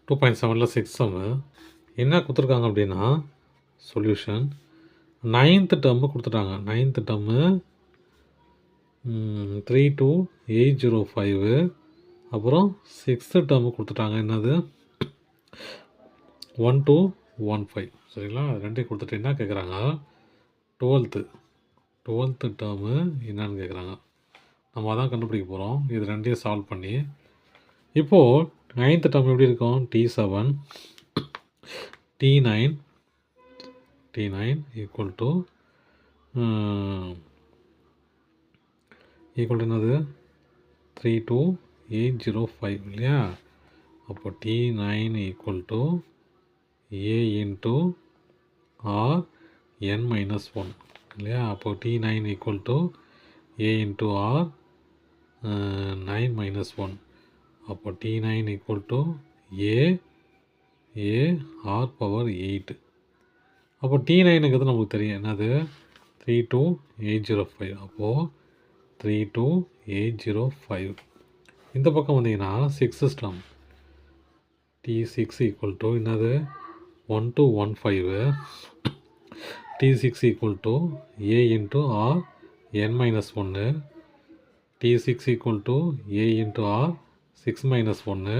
2.7ல் 6 சம்மு என்ன கொடுத்துருக்காங்க அப்படின்னா சொல்யூஷன் 9th டேர்மு கொடுத்துட்டாங்க. 9th டேர்மு 32805 அப்புறம் 6th டேர்மு கொடுத்துட்டாங்க. என்னது 1215 சரிங்களா. அது ரெண்டையும் கொடுத்துட்டு என்ன கேட்குறாங்க 12th டேர்மு என்னன்னு கேட்குறாங்க. நம்ம அதான் கண்டுபிடிக்க போகிறோம். இது ரெண்டையும் சால்வ் பண்ணி இப்போது 9th டேர்ம் எப்படி இருக்கும் T7 T9 ஈக்குவல் டு என்னது 32805 இல்லையா. அப்போ T9 equal to A into R n-1 இல்லையா. அப்போ T9 equal to A into R 9-1. அப்போ T9 equal to A R power 8. அப்போ T9ங்கிறது நமக்கு தெரியும் என்னது 32805. அப்போது 32805. இந்த பக்கம் வந்தீங்கன்னா 6th term T6 equal to என்னது 1215. T6 equal to A into R n-1. T6 equal to A into R 6-1.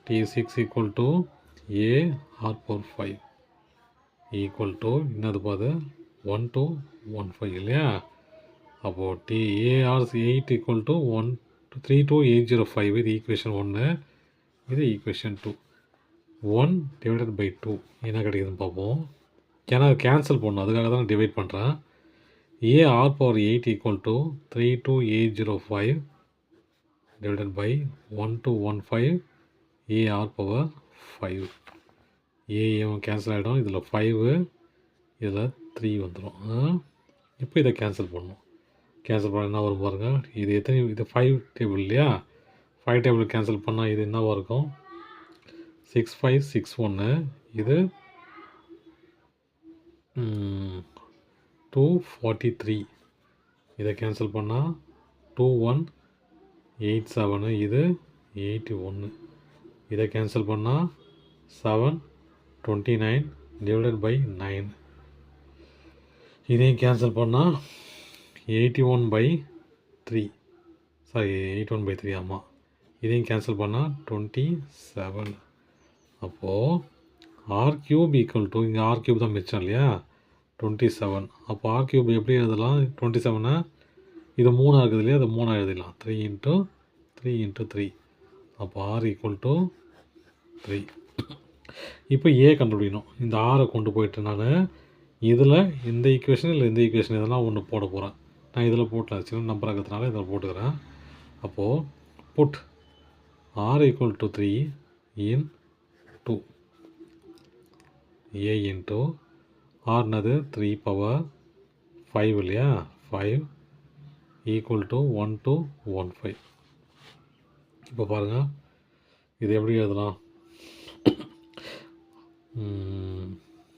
T6 equal to A R power 5 equal to என்னது பாது 1215 இல்லையா. அப்போது AR 8 ஈக்குவல் டு 32805. இது ஈக்குவேஷன் 1. இது ஈக்குவேஷன் 2. 1/2 என்ன கிடைக்குதுன்னு பார்ப்போம். ஏன்னா அது கேன்சல் பண்ணணும், அதுக்காக தான் நான் டிவைட் பண்ணுறேன். AR power 8 equal to 32805 divided by 1215 AR power 5. ஏவும் கேன்சல் ஆகிடும். இதில் 5 இதில் 3 வந்துடும். இப்போ இதை கேன்சல் பண்ணணும். கேன்சல் பண்ண என்ன வரும் பாருங்கள். இது எத்தனை இது 5 டேபிள் இல்லையா. 5 டேபிள் கேன்சல் பண்ணால் இது என்னவாக இருக்கும் 6561. இது 243. இதை கேன்சல் பண்ணால் 2187. இது 81. இதை கேன்சல் பண்ணால் 729 டிவைடட் பை 9. இதையும் கேன்சல் பண்ணால் 81/3. சாரி 81/3. ஆமாம். இதையும் கேன்சல் பண்ணால் 27. அப்போது R கியூப் ஈக்குவல் டு இங்கே R கியூப் தான் மிச்சம் இல்லையா 27. அப்போ R கியூப் எப்படி எழுதலாம் 27? இது 3 இருக்குது இல்லையா, அது 3 எழுதிடலாம். 3 × 3 × 3. அப்போ R ஈக்குவல் டு 3. இப்போ ஏ கண்டுபிடிக்கணும். இந்த ஆரை கொண்டு போயிட்டு நான் இதில் இந்த ஈக்குவேஷன் இல்லை இந்த ஈக்குவேஷன் இதெல்லாம் ஒன்று போட போகிறேன். நான் இதில் போட்டேன், சின்ன நம்பர் இருக்கிறதுனால இதில் போட்டுக்கிறேன். அப்போது புட் R ஈக்குவல் டு 3 இன் 2 A இன்ட்டு ஆர்னது 3 பவர் 5 இல்லையா 5 ஈக்குவல் டு 1215. இப்போ பாருங்கள் இது எப்படி எழுதலாம்.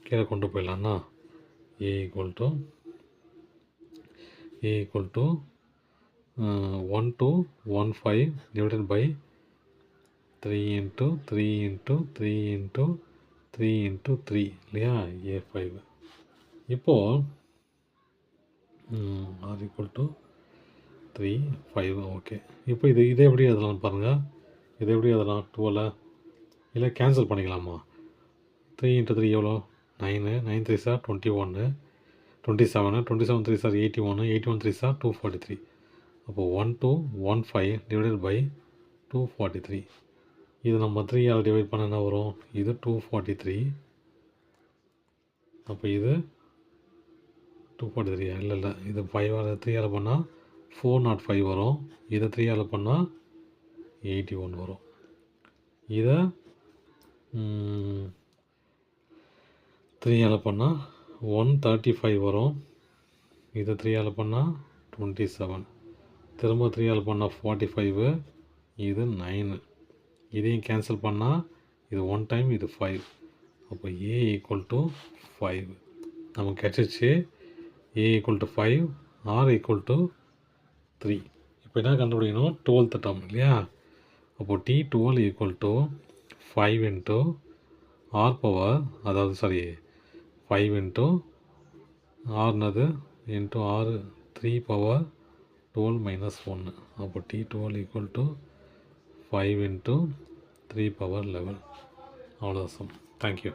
கீழே கொண்டு போயிடலாம்னா A equal to 1215 divided by 3 × 3 × 3 × 3 × 3 இல்லையா A5. இப்போது R ஈக்குவல் டு 3 5. ஓகே. இப்போ இதை எப்படி எழுதலாம்னு பாருங்கள். இதை எப்படி எழுதலாம் 12 இல்லை கேன்சல் பண்ணிக்கலாமா. 3 × 3 எவ்வளோ 9. 9 3 சார் 21. 27. 27 3 சார் 81. 81 3 சார் 243. அப்போது 1215 டிவைடட் பை 243. இது நம்ம 3ஆல் டிவைட் பண்ண என்ன வரும் இது 243. அப்போ இது 243 இல்லை இது 5ஆல் 3ஆல் பண்ணால் 405 வரும். இதை 3ஆல் பண்ணால் 81 வரும். இதை 3ஆல் பண்ணால் 135 வரும். இதை 3ஆல் பண்ணால் 27. திரும்ப 3ஆல் பண்ணால் 45. இது 9. இதையும் கேன்சல் பண்ணால் இது 1 டைம் இது 5. அப்போ A ஈக்குவல் டு 5 நமக்கு கிடச்சிச்சு. A equal to 5 R equal to 3. இப்போ என்ன கண்டுபிடிக்கணும் 12th டேர்ம் இல்லையா. அப்போது T12 equal to 5 into r power, அதாவது சாரி 5 இன்ட்டு ஆர்னது இன்ட்டு ஆர் 3 பவர் 12 மைனஸ் 1. அப்போ T12 equal to 5 into 3 power 11. அவ்வளோதான் சம். தேங்க்யூ.